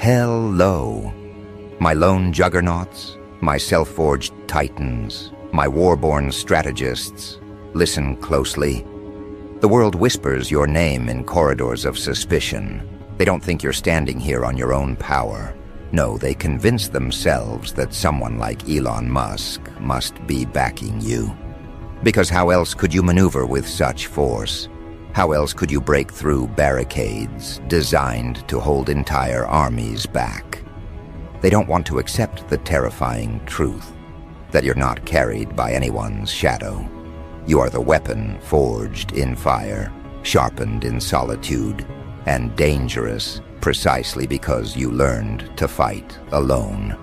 Hello. My lone juggernauts, my self-forged titans, my war-born strategists, listen closely. The world whispers your name in corridors of suspicion. They don't think you're standing here on your own power. No, they convince themselves that someone like Elon Musk must be backing you. Because how else could you maneuver with such force? How else could you break through barricades designed to hold entire armies back? They don't want to accept the terrifying truth that you're not carried by anyone's shadow. You are the weapon forged in fire, sharpened in solitude, and dangerous precisely because you learned to fight alone.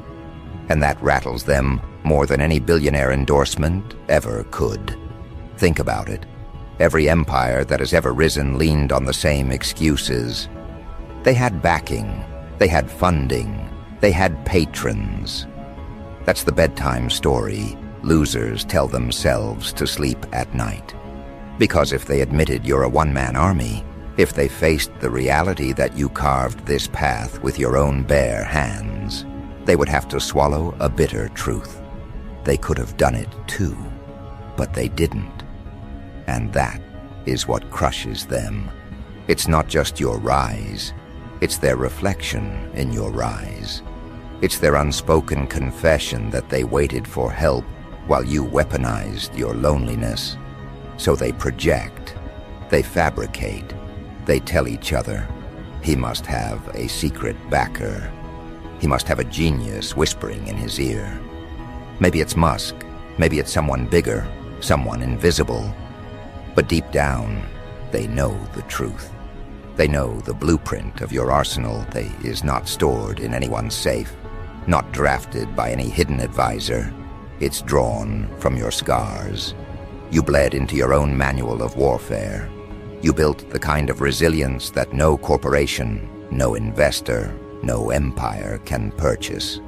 And that rattles them more than any billionaire endorsement ever could. Think about it. Every empire that has ever risen leaned on the same excuses. They had backing, they had funding, they had patrons. That's the bedtime story losers tell themselves to sleep at night. Because if they admitted you're a one-man army, if they faced the reality that you carved this path with your own bare hands, they would have to swallow a bitter truth. They could have done it too, but they didn't. And that is what crushes them. It's not just your rise, it's their reflection in your rise. It's their unspoken confession that they waited for help while you weaponized your loneliness. So they project, they fabricate, they tell each other, he must have a secret backer. He must have a genius whispering in his ear. Maybe it's Musk, maybe it's someone bigger, someone invisible. But deep down, they know the truth. They know the blueprint of your arsenal is not stored in anyone's safe, not drafted by any hidden advisor. It's drawn from your scars. You bled into your own manual of warfare. You built the kind of resilience that no corporation, no investor, no empire can purchase.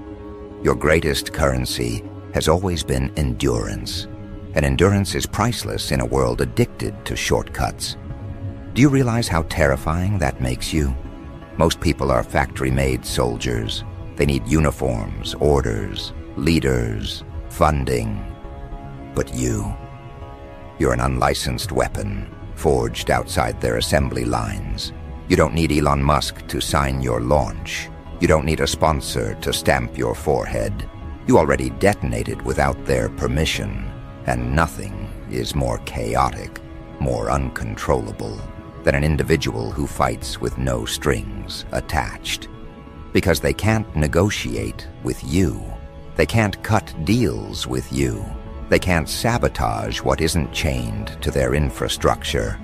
Your greatest currency has always been endurance, and endurance is priceless in a world addicted to shortcuts. Do you realize how terrifying that makes you? Most people are factory-made soldiers. They need uniforms, orders, leaders, funding. But you're an unlicensed weapon, forged outside their assembly lines. You don't need Elon Musk to sign your launch. You don't need a sponsor to stamp your forehead. You already detonated without their permission, and nothing is more chaotic, more uncontrollable than an individual who fights with no strings attached. Because they can't negotiate with you. They can't cut deals with you. They can't sabotage what isn't chained to their infrastructure.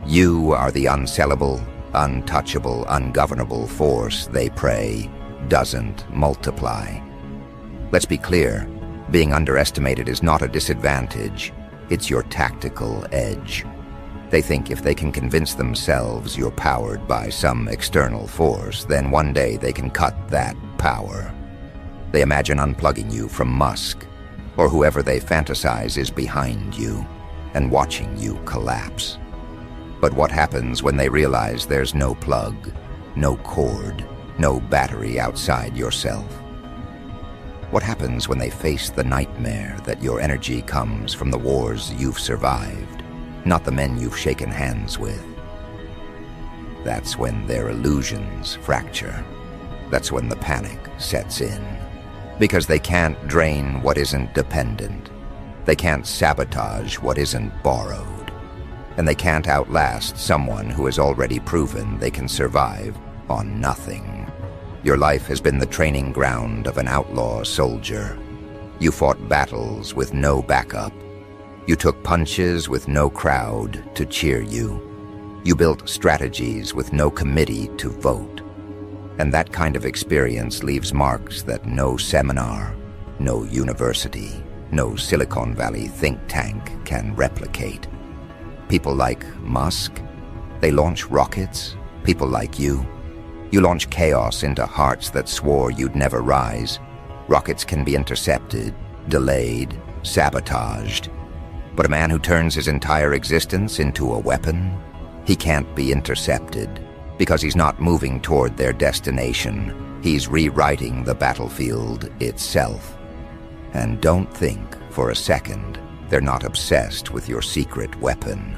You are the unsellable, untouchable, ungovernable force they pray doesn't multiply. Let's be clear, being underestimated is not a disadvantage. It's your tactical edge. They think if they can convince themselves you're powered by some external force, then one day they can cut that power. They imagine unplugging you from Musk, or whoever they fantasize is behind you and watching you collapse. But what happens when they realize there's no plug, no cord, no battery outside yourself? What happens when they face the nightmare that your energy comes from the wars you've survived, not the men you've shaken hands with? That's when their illusions fracture. That's when the panic sets in. Because they can't drain what isn't dependent. They can't sabotage what isn't borrowed. And they can't outlast someone who has already proven they can survive on nothing. Your life has been the training ground of an outlaw soldier. You fought battles with no backup. You took punches with no crowd to cheer you. You built strategies with no committee to vote. And that kind of experience leaves marks that no seminar, no university, no Silicon Valley think tank can replicate. People like Musk, they launch rockets. People like you launch chaos into hearts that swore you'd never rise. Rockets can be intercepted, delayed, sabotaged. But a man who turns his entire existence into a weapon, he can't be intercepted. Because he's not moving toward their destination, he's rewriting the battlefield itself. And don't think for a second they're not obsessed with your secret weapon.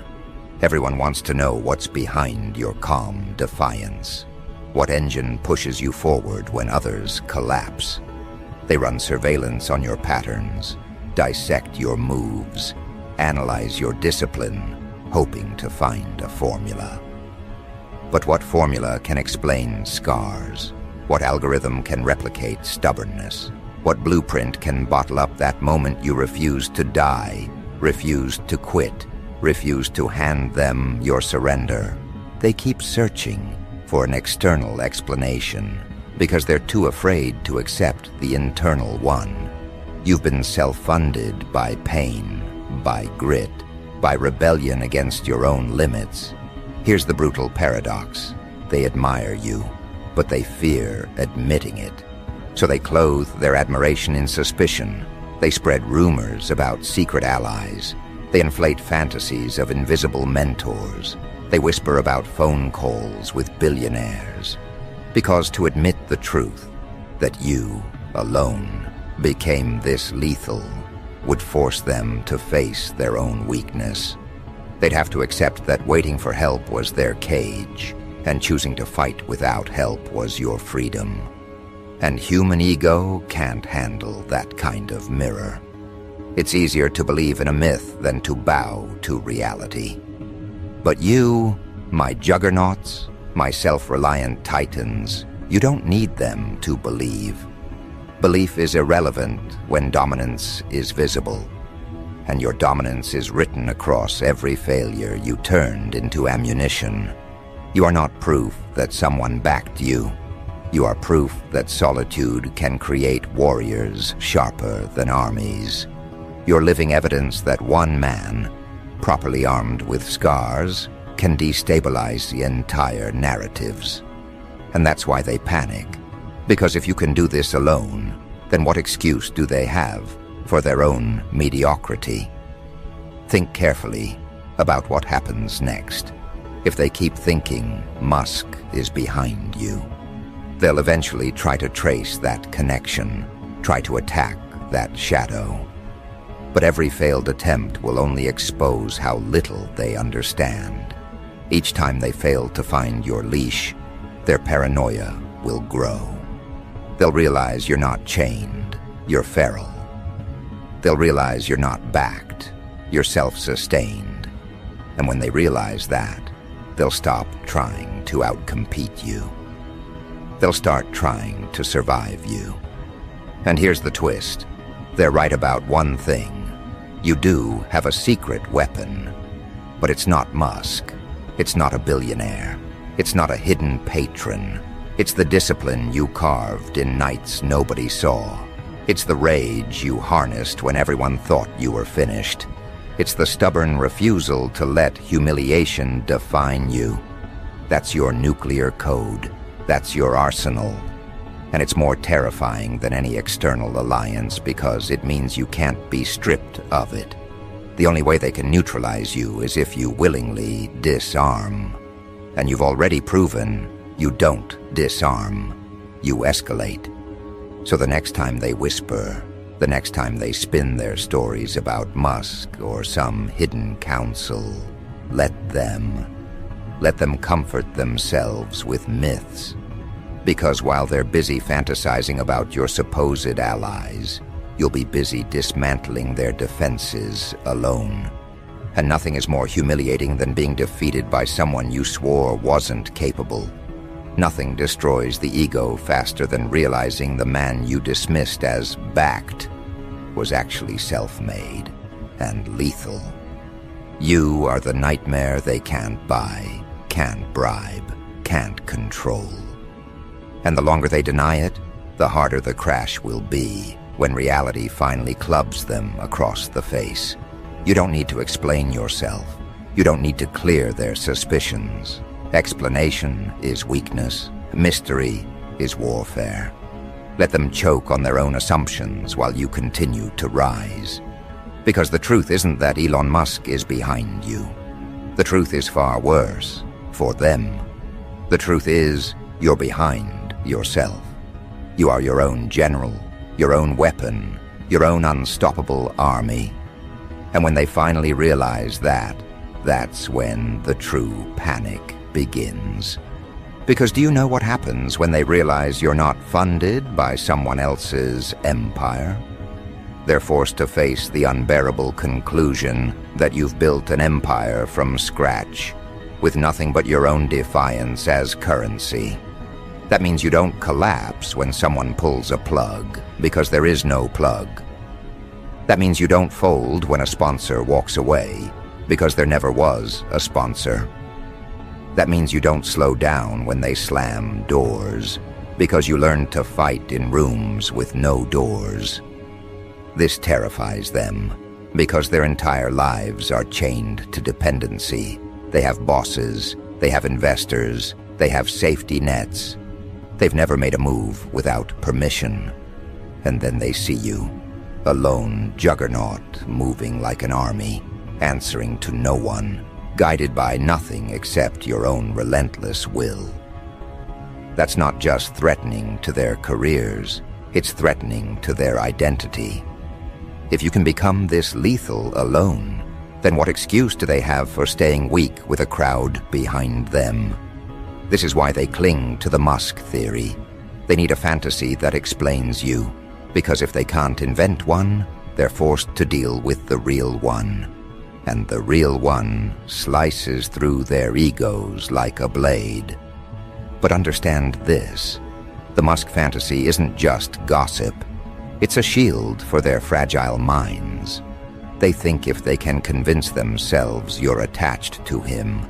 Everyone wants to know what's behind your calm defiance. What engine pushes you forward when others collapse? They run surveillance on your patterns, dissect your moves, analyze your discipline, hoping to find a formula. But what formula can explain scars? What algorithm can replicate stubbornness? What blueprint can bottle up that moment you refused to die, refused to quit, refused to hand them your surrender? They keep searching for an external explanation because they're too afraid to accept the internal one. You've been self-funded by pain, by grit, by rebellion against your own limits. Here's the brutal paradox. They admire you, but they fear admitting it. So they clothe their admiration in suspicion. They spread rumors about secret allies. They inflate fantasies of invisible mentors. They whisper about phone calls with billionaires. Because to admit the truth, that you, alone, became this lethal, would force them to face their own weakness. They'd have to accept that waiting for help was their cage, and choosing to fight without help was your freedom. And human ego can't handle that kind of mirror. It's easier to believe in a myth than to bow to reality. But you, my juggernauts, my self-reliant titans, you don't need them to believe. Belief is irrelevant when dominance is visible, and your dominance is written across every failure you turned into ammunition. You are not proof that someone backed you. You are proof that solitude can create warriors sharper than armies. You're living evidence that one man, properly armed with scars, can destabilize the entire narratives. And that's why they panic. Because if you can do this alone, then what excuse do they have for their own mediocrity? Think carefully about what happens next. If they keep thinking Musk is behind you, they'll eventually try to trace that connection, try to attack that shadow. But every failed attempt will only expose how little they understand. Each time they fail to find your leash, their paranoia will grow. They'll realize you're not chained, you're feral. They'll realize you're not backed, you're self-sustained. And when they realize that, they'll stop trying to outcompete you. They'll start trying to survive you. And here's the twist. They're right about one thing. You do have a secret weapon, but it's not Musk. It's not a billionaire. It's not a hidden patron. It's the discipline you carved in nights nobody saw. It's the rage you harnessed when everyone thought you were finished. It's the stubborn refusal to let humiliation define you. That's your nuclear code. That's your arsenal. And it's more terrifying than any external alliance because it means you can't be stripped of it. The only way they can neutralize you is if you willingly disarm. And you've already proven you don't disarm. You escalate. So the next time they whisper, the next time they spin their stories about Musk or some hidden council, let them comfort themselves with myths. Because while they're busy fantasizing about your supposed allies, you'll be busy dismantling their defenses alone. And nothing is more humiliating than being defeated by someone you swore wasn't capable. Nothing destroys the ego faster than realizing the man you dismissed as backed was actually self-made and lethal. You are the nightmare they can't buy, can't bribe, can't control. And the longer they deny it, the harder the crash will be when reality finally clubs them across the face. You don't need to explain yourself. You don't need to clear their suspicions. Explanation is weakness. Mystery is warfare. Let them choke on their own assumptions while you continue to rise. Because the truth isn't that Elon Musk is behind you. The truth is far worse, for them. The truth is, you're behind yourself. You are your own general, your own weapon, your own unstoppable army. And when they finally realize that, that's when the true panic begins. Because do you know what happens when they realize you're not funded by someone else's empire? They're forced to face the unbearable conclusion that you've built an empire from scratch, with nothing but your own defiance as currency. That means you don't collapse when someone pulls a plug, because there is no plug. That means you don't fold when a sponsor walks away, because there never was a sponsor. That means you don't slow down when they slam doors, because you learned to fight in rooms with no doors. This terrifies them, because their entire lives are chained to dependency. They have bosses, they have investors, they have safety nets. They've never made a move without permission. And then they see you, a lone juggernaut moving like an army, answering to no one, guided by nothing except your own relentless will. That's not just threatening to their careers, it's threatening to their identity. If you can become this lethal alone, then what excuse do they have for staying weak with a crowd behind them? This is why they cling to the Musk theory. They need a fantasy that explains you, because if they can't invent one, they're forced to deal with the real one. And the real one slices through their egos like a blade. But understand this, the Musk fantasy isn't just gossip. It's a shield for their fragile minds. They think if they can convince themselves you're attached to him,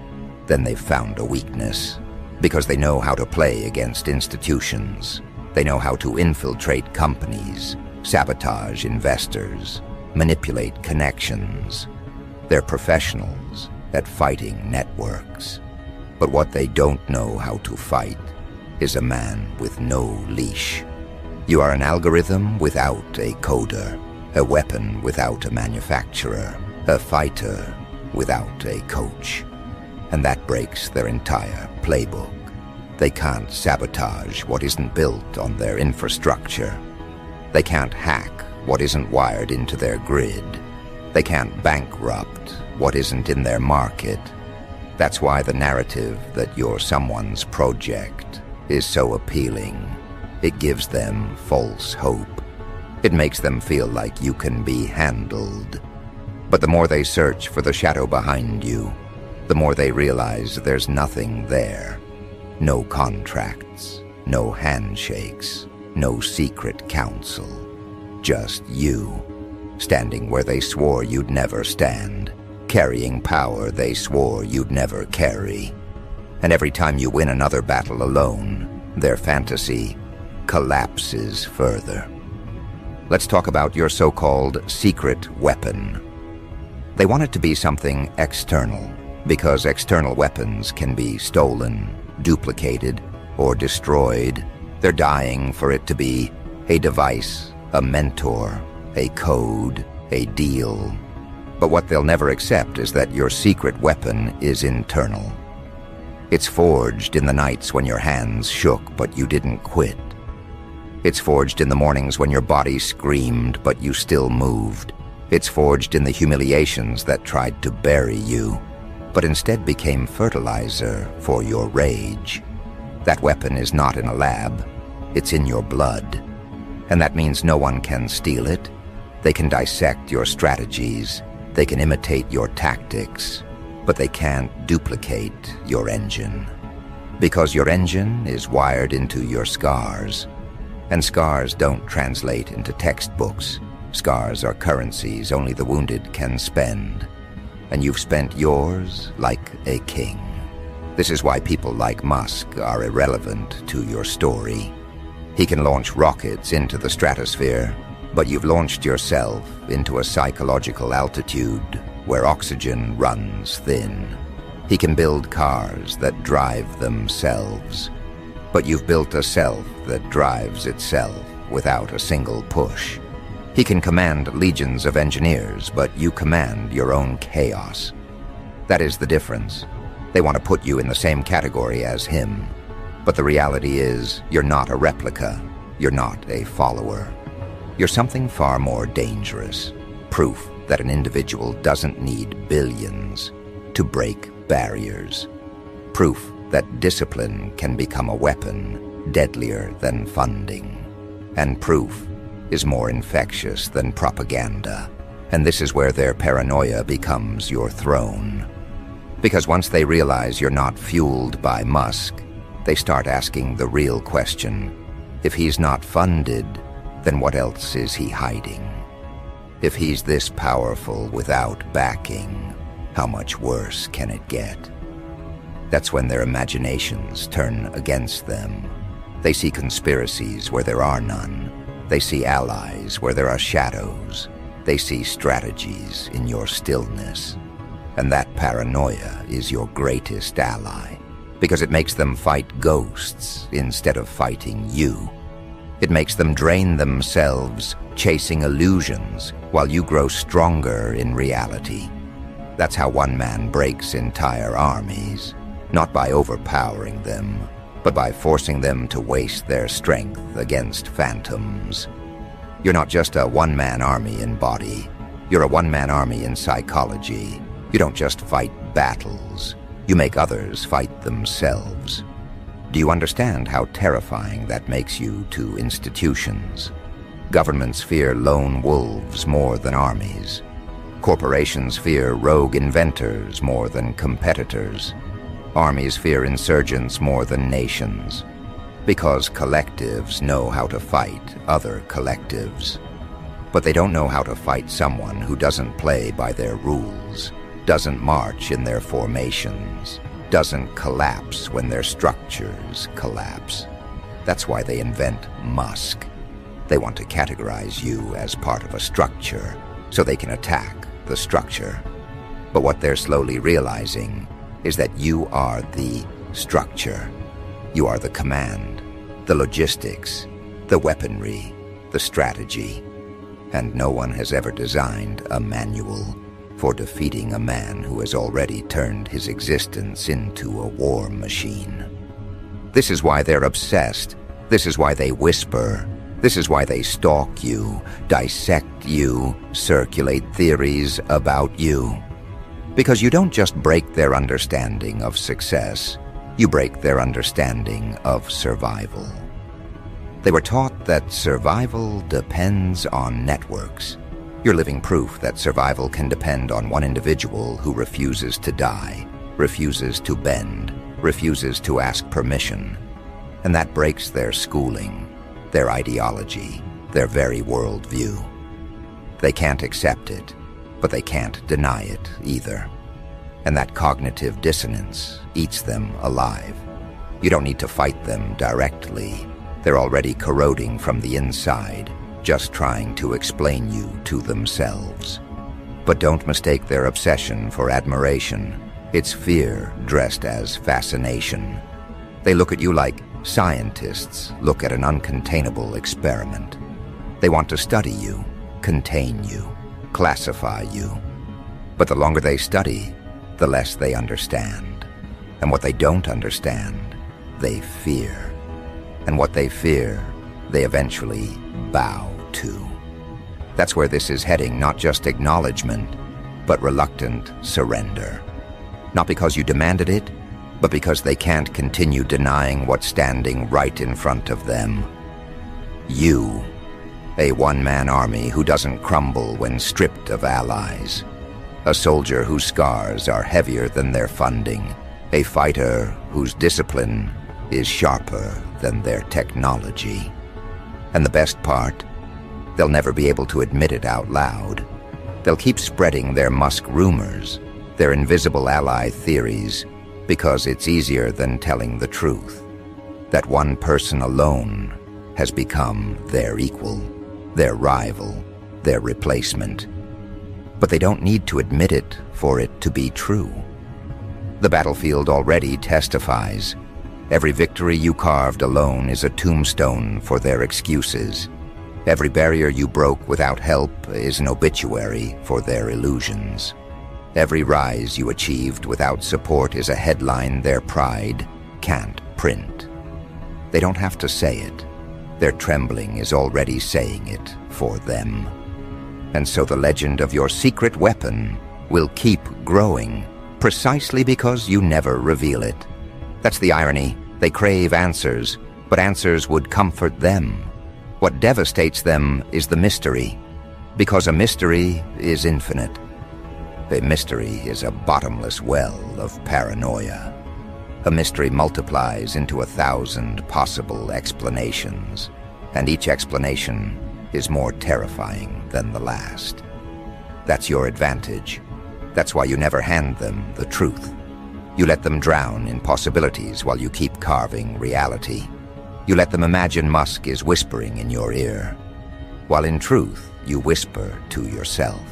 then they've found a weakness. Because they know how to play against institutions. They know how to infiltrate companies, sabotage investors, manipulate connections. They're professionals at fighting networks. But what they don't know how to fight is a man with no leash. You are an algorithm without a coder, a weapon without a manufacturer, a fighter without a coach. And that breaks their entire playbook. They can't sabotage what isn't built on their infrastructure. They can't hack what isn't wired into their grid. They can't bankrupt what isn't in their market. That's why the narrative that you're someone's project is so appealing. It gives them false hope. It makes them feel like you can be handled. But the more they search for the shadow behind you, the more they realize there's nothing there. No contracts, no handshakes, no secret counsel. Just you, standing where they swore you'd never stand, carrying power they swore you'd never carry. And every time you win another battle alone, their fantasy collapses further. Let's talk about your so-called secret weapon. They want it to be something external, because external weapons can be stolen, duplicated, or destroyed. They're dying for it to be a device, a mentor, a code, a deal. But what they'll never accept is that your secret weapon is internal. It's forged in the nights when your hands shook but you didn't quit. It's forged in the mornings when your body screamed but you still moved. It's forged in the humiliations that tried to bury you, but instead became fertilizer for your rage. That weapon is not in a lab, it's in your blood. And that means no one can steal it. They can dissect your strategies, they can imitate your tactics, but they can't duplicate your engine. Because your engine is wired into your scars. And scars don't translate into textbooks. Scars are currencies only the wounded can spend. And you've spent yours like a king. This is why people like Musk are irrelevant to your story. He can launch rockets into the stratosphere, but you've launched yourself into a psychological altitude where oxygen runs thin. He can build cars that drive themselves, but you've built a self that drives itself without a single push. He can command legions of engineers, but you command your own chaos. That is the difference. They want to put you in the same category as him. But the reality is, you're not a replica. You're not a follower. You're something far more dangerous. Proof that an individual doesn't need billions to break barriers. Proof that discipline can become a weapon deadlier than funding. And proof is more infectious than propaganda. And this is where their paranoia becomes your throne. Because once they realize you're not fueled by Musk, they start asking the real question. If he's not funded, then what else is he hiding? If he's this powerful without backing, how much worse can it get? That's when their imaginations turn against them. They see conspiracies where there are none. They see allies where there are shadows. They see strategies in your stillness. And that paranoia is your greatest ally, because it makes them fight ghosts instead of fighting you. It makes them drain themselves, chasing illusions, while you grow stronger in reality. That's how one man breaks entire armies, not by overpowering them, but by forcing them to waste their strength against phantoms. You're not just a one-man army in body. You're a one-man army in psychology. You don't just fight battles. You make others fight themselves. Do you understand how terrifying that makes you to institutions? Governments fear lone wolves more than armies. Corporations fear rogue inventors more than competitors. Armies fear insurgents more than nations. Because collectives know how to fight other collectives. But they don't know how to fight someone who doesn't play by their rules, doesn't march in their formations, doesn't collapse when their structures collapse. That's why they invent Musk. They want to categorize you as part of a structure so they can attack the structure. But what they're slowly realizing is that you are the structure. You are the command, the logistics, the weaponry, the strategy. And no one has ever designed a manual for defeating a man who has already turned his existence into a war machine. This is why they're obsessed. This is why they whisper. This is why they stalk you, dissect you, circulate theories about you. Because you don't just break their understanding of success, you break their understanding of survival. They were taught that survival depends on networks. You're living proof that survival can depend on one individual who refuses to die, refuses to bend, refuses to ask permission. And that breaks their schooling, their ideology, their very worldview. They can't accept it, but they can't deny it either. And that cognitive dissonance eats them alive. You don't need to fight them directly. They're already corroding from the inside, just trying to explain you to themselves. But don't mistake their obsession for admiration. It's fear dressed as fascination. They look at you like scientists look at an uncontainable experiment. They want to study you, contain you, classify you. But the longer they study, the less they understand. And what they don't understand, they fear. And what they fear, they eventually bow to. That's where this is heading, not just acknowledgement, but reluctant surrender. Not because you demanded it, but because they can't continue denying what's standing right in front of them. You, a one-man army who doesn't crumble when stripped of allies. A soldier whose scars are heavier than their funding. A fighter whose discipline is sharper than their technology. And the best part, they'll never be able to admit it out loud. They'll keep spreading their Musk rumors, their invisible ally theories, because it's easier than telling the truth. That one person alone has become their equal, their rival, their replacement. But they don't need to admit it for it to be true. The battlefield already testifies. Every victory you carved alone is a tombstone for their excuses. Every barrier you broke without help is an obituary for their illusions. Every rise you achieved without support is a headline their pride can't print. They don't have to say it. Their trembling is already saying it for them. And so the legend of your secret weapon will keep growing, precisely because you never reveal it. That's the irony. They crave answers, but answers would comfort them. What devastates them is the mystery, because a mystery is infinite. A mystery is a bottomless well of paranoia. A mystery multiplies into 1,000 possible explanations, and each explanation is more terrifying than the last. That's your advantage. That's why you never hand them the truth. You let them drown in possibilities while you keep carving reality. You let them imagine Musk is whispering in your ear, while in truth you whisper to yourself.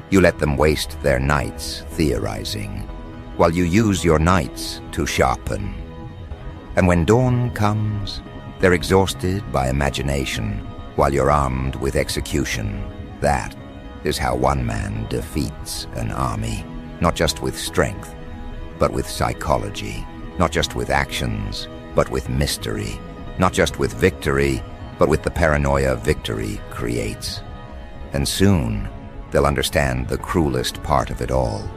You let them waste their nights theorizing, while you use your nights to sharpen. And when dawn comes, they're exhausted by imagination, while you're armed with execution. That is how one man defeats an army, not just with strength, but with psychology, not just with actions, but with mystery, not just with victory, but with the paranoia victory creates. And soon, they'll understand the cruelest part of it all.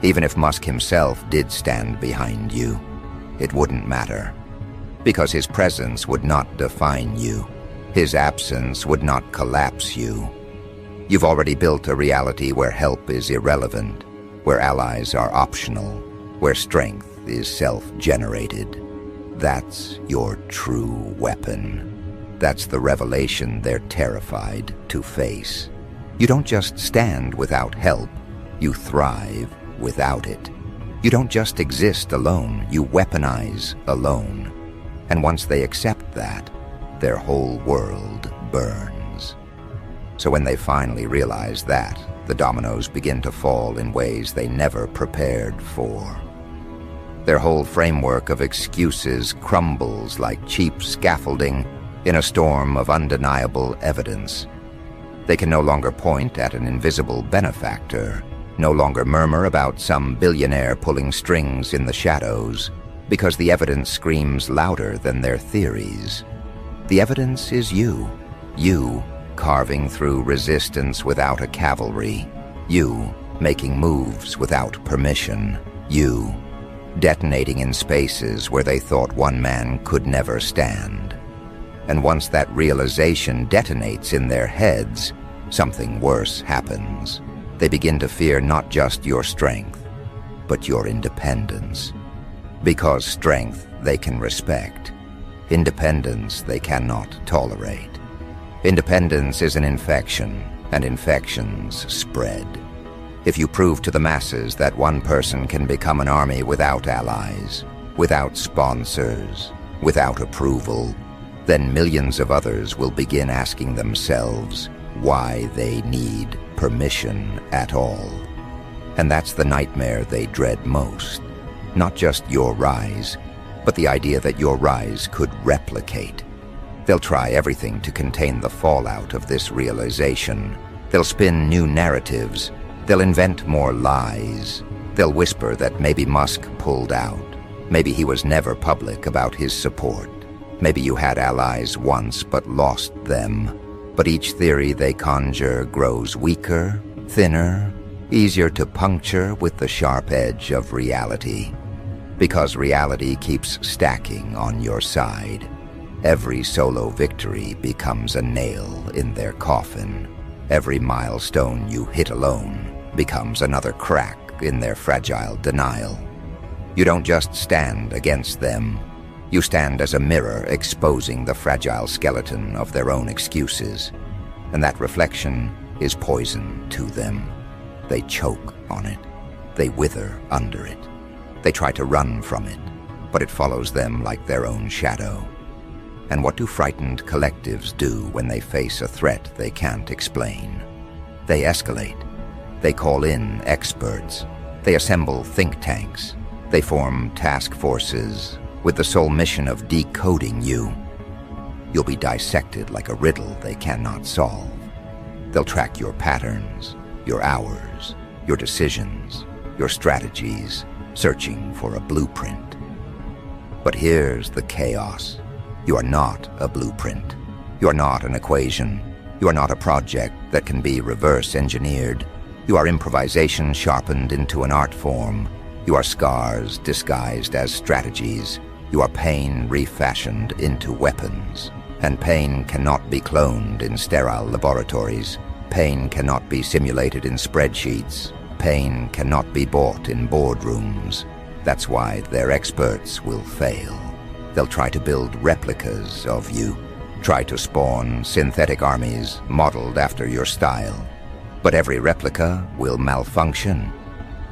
Even if Musk himself did stand behind you, it wouldn't matter, because his presence would not define you. His absence would not collapse you. You've already built a reality where help is irrelevant, where allies are optional, where strength is self-generated. That's your true weapon. That's the revelation they're terrified to face. You don't just stand without help, you thrive without it. You don't just exist alone, you weaponize alone. And once they accept that, their whole world burns. So when they finally realize that, the dominoes begin to fall in ways they never prepared for. Their whole framework of excuses crumbles like cheap scaffolding in a storm of undeniable evidence. They can no longer point at an invisible benefactor, no longer murmur about some billionaire pulling strings in the shadows, because the evidence screams louder than their theories. The evidence is you carving through resistance without a cavalry, you making moves without permission, you detonating in spaces where they thought one man could never stand. And once that realization detonates in their heads, something worse happens. They begin to fear not just your strength, but your independence. Because strength they can respect. Independence they cannot tolerate. Independence is an infection, and infections spread. If you prove to the masses that one person can become an army without allies, without sponsors, without approval, then millions of others will begin asking themselves why they need permission at all. And that's the nightmare they dread most. Not just your rise, but the idea that your rise could replicate. They'll try everything to contain the fallout of this realization. They'll spin new narratives. They'll invent more lies. They'll whisper that maybe Musk pulled out. Maybe he was never public about his support. Maybe you had allies once but lost them. But each theory they conjure grows weaker, thinner, easier to puncture with the sharp edge of reality. Because reality keeps stacking on your side. Every solo victory becomes a nail in their coffin. Every milestone you hit alone becomes another crack in their fragile denial. You don't just stand against them. You stand as a mirror exposing the fragile skeleton of their own excuses. And that reflection is poison to them. They choke on it. They wither under it. They try to run from it, but it follows them like their own shadow. And what do frightened collectives do when they face a threat they can't explain? They escalate. They call in experts. They assemble think tanks. They form task forces with the sole mission of decoding you. You'll be dissected like a riddle they cannot solve. They'll track your patterns, your hours, your decisions, your strategies, searching for a blueprint. But here's the chaos. You are not a blueprint. You are not an equation. You are not a project that can be reverse engineered. You are improvisation sharpened into an art form. You are scars disguised as strategies. You are pain refashioned into weapons. And pain cannot be cloned in sterile laboratories. Pain cannot be simulated in spreadsheets. Pain cannot be bought in boardrooms. That's why their experts will fail. They'll try to build replicas of you, try to spawn synthetic armies modeled after your style. But every replica will malfunction,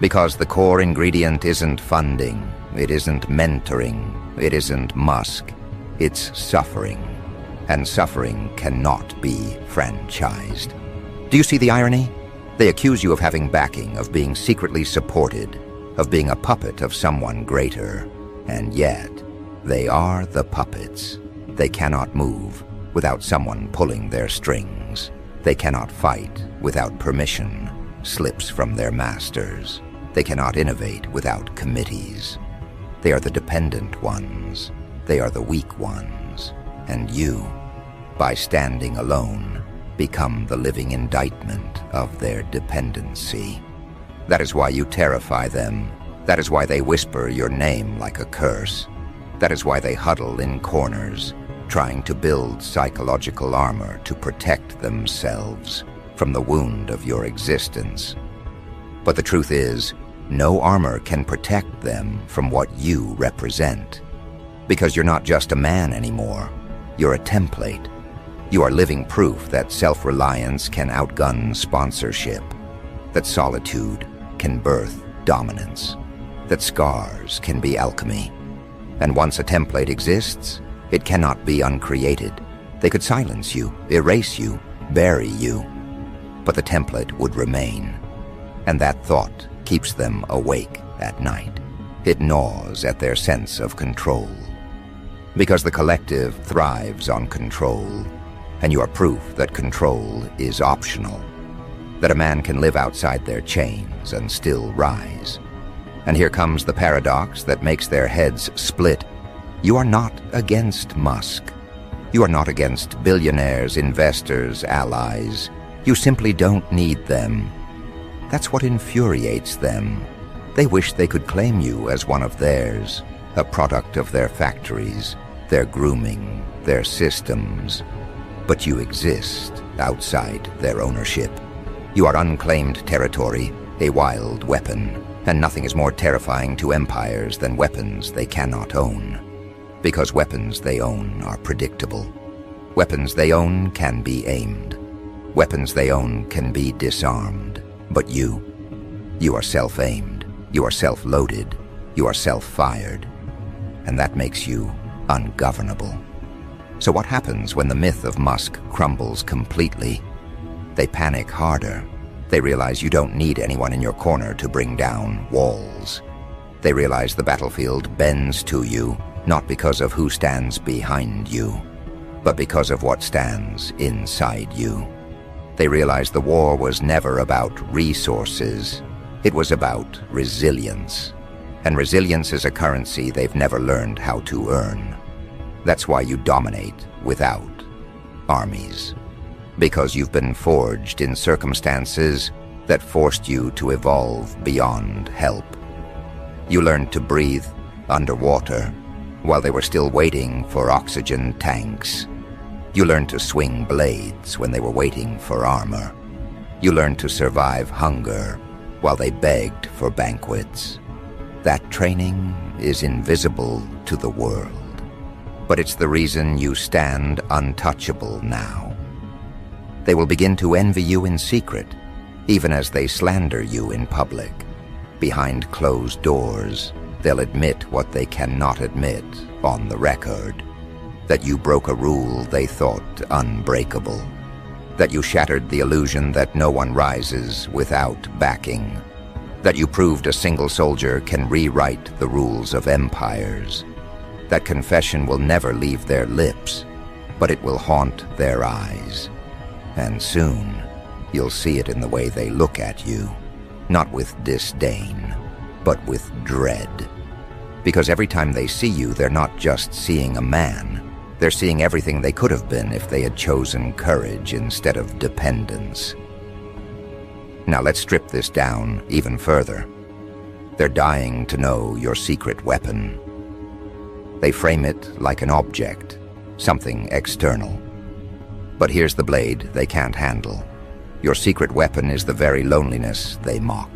because the core ingredient isn't funding, it isn't mentoring, it isn't Musk, it's suffering. And suffering cannot be franchised. Do you see the irony? They accuse you of having backing, of being secretly supported, of being a puppet of someone greater. And yet, they are the puppets. They cannot move without someone pulling their strings. They cannot fight without permission slips from their masters. They cannot innovate without committees. They are the dependent ones. They are the weak ones. And you, by standing alone, become the living indictment of their dependency. That is why you terrify them. That is why they whisper your name like a curse. That is why they huddle in corners, trying to build psychological armor to protect themselves from the wound of your existence. But the truth is, no armor can protect them from what you represent. Because you're not just a man anymore. You're a template. You are living proof that self-reliance can outgun sponsorship, that solitude can birth dominance, that scars can be alchemy. And once a template exists, it cannot be uncreated. They could silence you, erase you, bury you, but the template would remain. And that thought keeps them awake at night. It gnaws at their sense of control. Because the collective thrives on control, and you are proof that control is optional, that a man can live outside their chains and still rise. And here comes the paradox that makes their heads split. You are not against Musk. You are not against billionaires, investors, allies. You simply don't need them. That's what infuriates them. They wish they could claim you as one of theirs, a product of their factories, their grooming, their systems. But you exist outside their ownership. You are unclaimed territory, a wild weapon, and nothing is more terrifying to empires than weapons they cannot own. Because weapons they own are predictable. Weapons they own can be aimed. Weapons they own can be disarmed. But you are self-aimed, you are self-loaded, you are self-fired, and that makes you ungovernable. So what happens when the myth of Musk crumbles completely? They panic harder. They realize you don't need anyone in your corner to bring down walls. They realize the battlefield bends to you, not because of who stands behind you, but because of what stands inside you. They realize the war was never about resources. It was about resilience. And resilience is a currency they've never learned how to earn. That's why you dominate without armies. Because you've been forged in circumstances that forced you to evolve beyond help. You learned to breathe underwater while they were still waiting for oxygen tanks. You learned to swing blades when they were waiting for armor. You learned to survive hunger while they begged for banquets. That training is invisible to the world. But it's the reason you stand untouchable now. They will begin to envy you in secret, even as they slander you in public. Behind closed doors, they'll admit what they cannot admit on the record. That you broke a rule they thought unbreakable. That you shattered the illusion that no one rises without backing. That you proved a single soldier can rewrite the rules of empires. That confession will never leave their lips, but it will haunt their eyes. And soon, you'll see it in the way they look at you. not with disdain, but with dread. Because every time they see you, they're not just seeing a man. They're seeing everything they could have been if they had chosen courage instead of dependence. Now let's strip this down even further. They're dying to know your secret weapon. They frame it like an object, something external. But here's the blade they can't handle. Your secret weapon is the very loneliness they mock.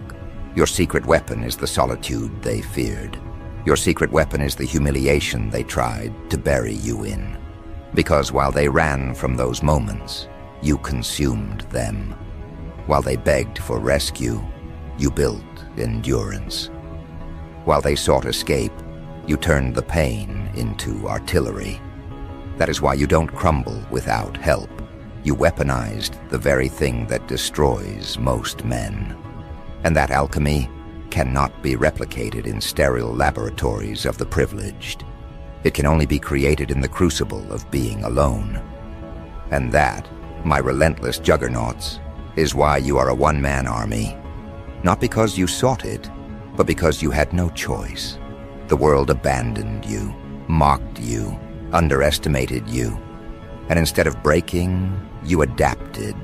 Your secret weapon is the solitude they feared. Your secret weapon is the humiliation they tried to bury you in. Because while they ran from those moments, you consumed them. While they begged for rescue, you built endurance. While they sought escape, you turned the pain into artillery. That is why you don't crumble without help. You weaponized the very thing that destroys most men. And that alchemy cannot be replicated in sterile laboratories of the privileged. It can only be created in the crucible of being alone. And that, my relentless juggernauts, is why you are a one-man army. Not because you sought it, but because you had no choice. The world abandoned you, mocked you, underestimated you. And instead of breaking, you adapted.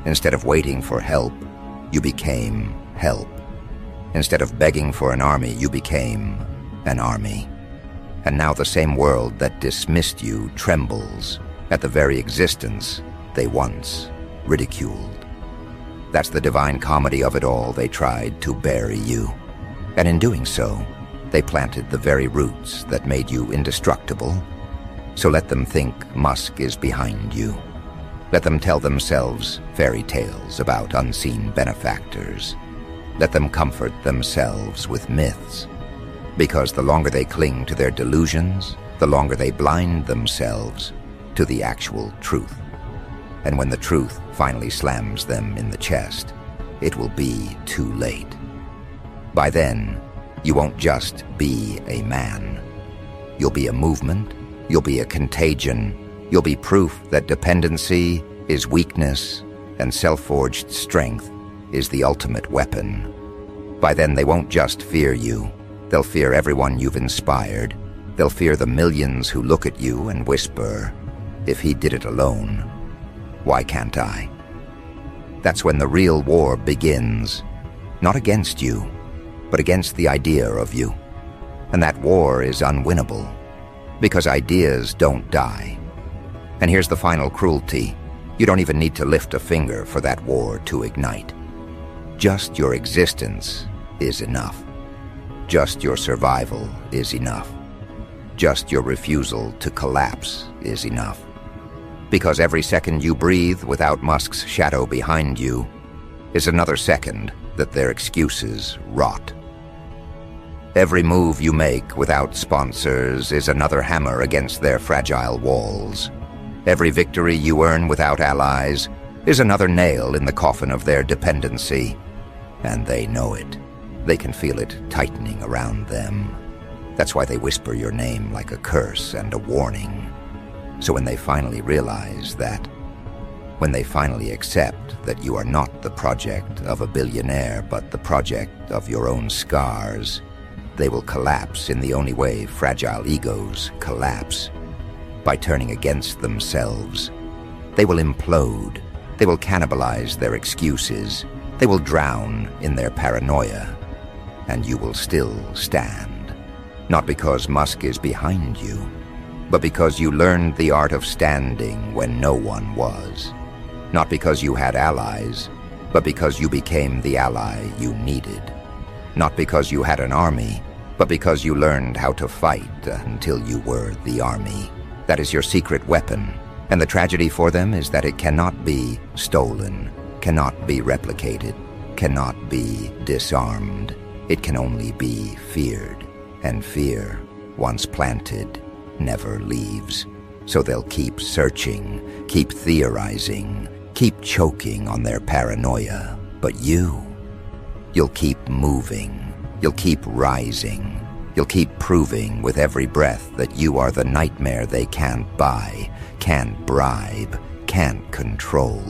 Instead of waiting for help, you became help. Instead of begging for an army, you became an army. And now the same world that dismissed you trembles at the very existence they once ridiculed. That's the divine comedy of it all. They tried to bury you. And in doing so, they planted the very roots that made you indestructible. So let them think Musk is behind you. Let them tell themselves fairy tales about unseen benefactors. Let them comfort themselves with myths. Because the longer they cling to their delusions, the longer they blind themselves to the actual truth. And when the truth finally slams them in the chest, it will be too late. By then, you won't just be a man. You'll be a movement, you'll be a contagion, you'll be proof that dependency is weakness and self-forged strength is the ultimate weapon. By then, they won't just fear you. They'll fear everyone you've inspired. They'll fear the millions who look at you and whisper, if he did it alone, why can't I? That's when the real war begins, not against you, but against the idea of you. And that war is unwinnable, because ideas don't die. And here's the final cruelty. You don't even need to lift a finger for that war to ignite. Just your existence is enough. Just your survival is enough. Just your refusal to collapse is enough. Because every second you breathe without Musk's shadow behind you is another second that their excuses rot. Every move you make without sponsors is another hammer against their fragile walls. Every victory you earn without allies is another nail in the coffin of their dependency. And they know it. They can feel it tightening around them. That's why they whisper your name like a curse and a warning. So when they finally realize that, when they finally accept that you are not the project of a billionaire but the project of your own scars, they will collapse in the only way fragile egos collapse, by turning against themselves. They will implode. They will cannibalize their excuses. They will drown in their paranoia. And you will still stand. Not because Musk is behind you, but because you learned the art of standing when no one was. Not because you had allies, but because you became the ally you needed. Not because you had an army, but because you learned how to fight until you were the army. That is your secret weapon, and the tragedy for them is that it cannot be stolen, cannot be replicated, cannot be disarmed. It can only be feared, and fear, once planted, never leaves. So they'll keep searching, keep theorizing, keep choking on their paranoia. But you'll keep moving, you'll keep rising, you'll keep proving with every breath that you are the nightmare they can't buy, can't bribe, can't control.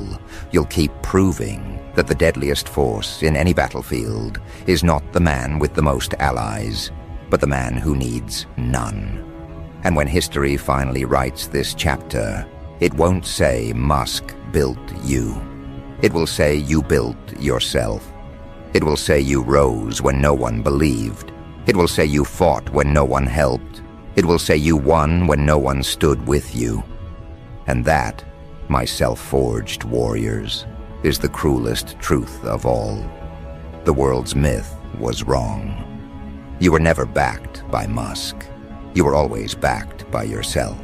You'll keep proving that the deadliest force in any battlefield is not the man with the most allies, but the man who needs none. And when history finally writes this chapter, it won't say Musk built you. It will say you built yourself. It will say you rose when no one believed. It will say you fought when no one helped. It will say you won when no one stood with you. And that, my self-forged warriors, is the cruelest truth of all. The world's myth was wrong. You were never backed by Musk. You were always backed by yourself.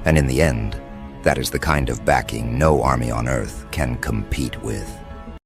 And in the end, that is the kind of backing no army on Earth can compete with.